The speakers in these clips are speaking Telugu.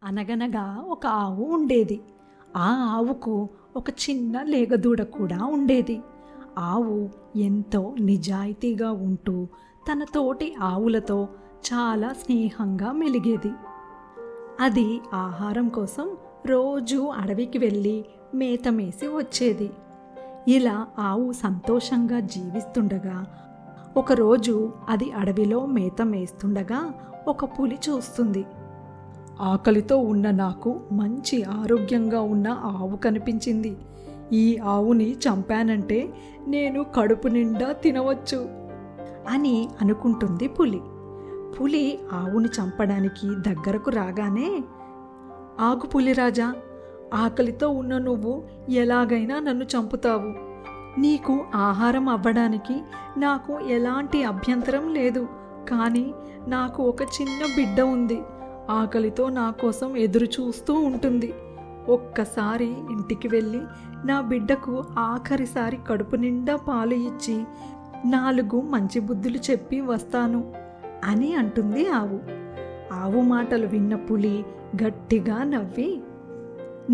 అనగనగా ఒక ఆవు ఉండేది. ఆ ఆవుకు ఒక చిన్న లేగదూడ కూడా ఉండేది. ఆవు ఎంతో నిజాయితీగా ఉంటూ తన తోటి ఆవులతో చాలా స్నేహంగా మెలిగేది. అది ఆహారం కోసం రోజూ అడవికి వెళ్ళి మేత మేసి వచ్చేది. ఇలా ఆవు సంతోషంగా జీవిస్తుండగా ఒకరోజు అది అడవిలో మేత మేస్తుండగా ఒక పులి చూస్తుంది. ఆకలితో ఉన్న నాకు మంచి ఆరోగ్యంగా ఉన్న ఆవు కనిపించింది. ఈ ఆవుని చంపానంటే నేను కడుపు నిండా తినవచ్చు అని అనుకుంటుంది పులి. పులి ఆవుని చంపడానికి దగ్గరకు రాగానే, ఆగు పులిరాజా, ఆకలితో ఉన్న నువ్వు ఎలాగైనా నన్ను చంపుతావు. నీకు ఆహారం అవ్వడానికి నాకు ఎలాంటి అభ్యంతరం లేదు. కానీ నాకు ఒక చిన్న బిడ్డ ఉంది. ఆకలితో నా కోసం ఎదురు చూస్తూ ఉంటుంది. ఒక్కసారి ఇంటికి వెళ్ళి నా బిడ్డకు ఆఖరిసారి కడుపు నిండా పాలు ఇచ్చి 4 మంచి బుద్ధులు చెప్పి వస్తాను అని అంటుంది ఆవు. ఆవు మాటలు విన్న పులి గట్టిగా నవ్వి,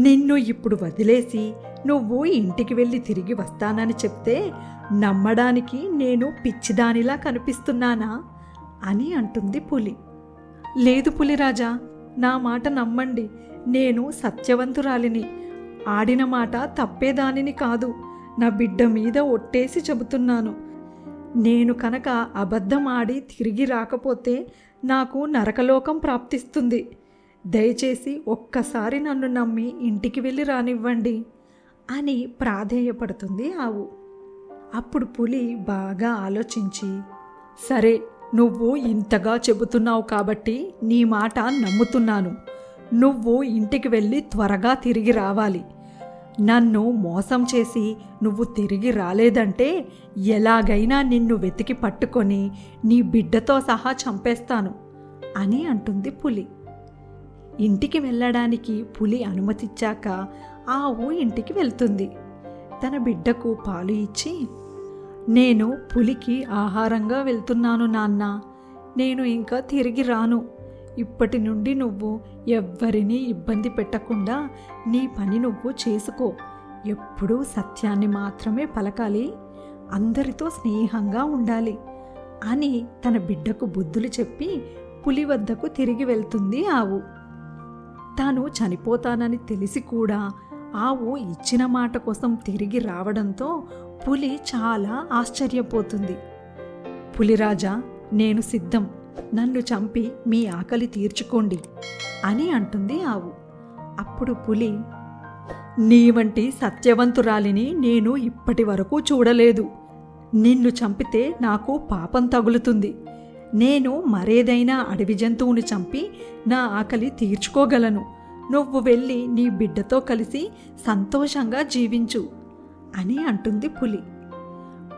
నిన్ను ఇప్పుడు వదిలేసి నువ్వు ఇంటికి వెళ్ళి తిరిగి వస్తానని చెప్తే నమ్మడానికి నేను పిచ్చిదానిలా కనిపిస్తున్నానా అని అంటుంది పులి. లేదు పులిరాజా, నా మాట నమ్మండి. నేను సత్యవంతురాలిని. ఆడిన మాట తప్పేదానిని కాదు. నా బిడ్డ మీద ఒట్టేసి చెబుతున్నాను. నేను కనుక అబద్ధం ఆడి తిరిగి రాకపోతే నాకు నరకలోకం ప్రాప్తిస్తుంది. దయచేసి ఒక్కసారి నన్ను నమ్మి ఇంటికి వెళ్ళి రానివ్వండి అని ప్రాధేయపడుతుంది ఆవు. అప్పుడు పులి బాగా ఆలోచించి, సరే, నువ్వు ఇంతగా చెబుతున్నావు కాబట్టి నీ మాట నమ్ముతున్నాను. నువ్వు ఇంటికి వెళ్ళి త్వరగా తిరిగి రావాలి. నన్ను మోసం చేసి నువ్వు తిరిగి రాలేదంటే ఎలాగైనా నిన్ను వెతికి పట్టుకొని నీ బిడ్డతో సహా చంపేస్తాను అని అంటుంది పులి. ఇంటికి వెళ్ళడానికి పులి అనుమతిచ్చాక ఆవు ఇంటికి వెళ్తుంది. తన బిడ్డకు పాలు ఇచ్చి, నేను పులికి ఆహారంగా వెళ్తున్నాను నాన్న. నేను ఇంకా తిరిగి రాను. ఇప్పటి నుండి నువ్వు ఎవ్వరినీ ఇబ్బంది పెట్టకుండా నీ పని నువ్వు చేసుకో. ఎప్పుడూ సత్యాన్ని మాత్రమే పలకాలి. అందరితో స్నేహంగా ఉండాలి అని తన బిడ్డకు బుద్ధులు చెప్పి పులి వద్దకు తిరిగి వెళ్తుంది ఆవు. తాను చనిపోతానని తెలిసి కూడా ఆవు ఇచ్చిన మాట కోసం తిరిగి రావడంతో పులి చాలా ఆశ్చర్యపోతుంది. పులిరాజా, నేను సిద్ధం. నన్ను చంపి మీ ఆకలి తీర్చుకోండి అని అంటుంది ఆవు. అప్పుడు పులి, నీ వంటి సత్యవంతురాలిని నేను ఇప్పటి వరకు చూడలేదు. నిన్ను చంపితే నాకు పాపం తగులుతుంది. నేను మరేదైనా అడవి జంతువుని చంపి నా ఆకలి తీర్చుకోగలను. నువ్వు వెళ్ళి నీ బిడ్డతో కలిసి సంతోషంగా జీవించు అని అంటుంది పులి.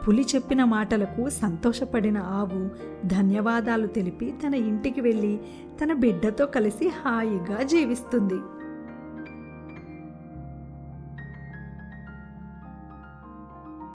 పులి చెప్పిన మాటలకు సంతోషపడిన ఆవు ధన్యవాదాలు తెలిపి తన ఇంటికి వెళ్ళి తన బిడ్డతో కలిసి హాయిగా జీవిస్తుంది.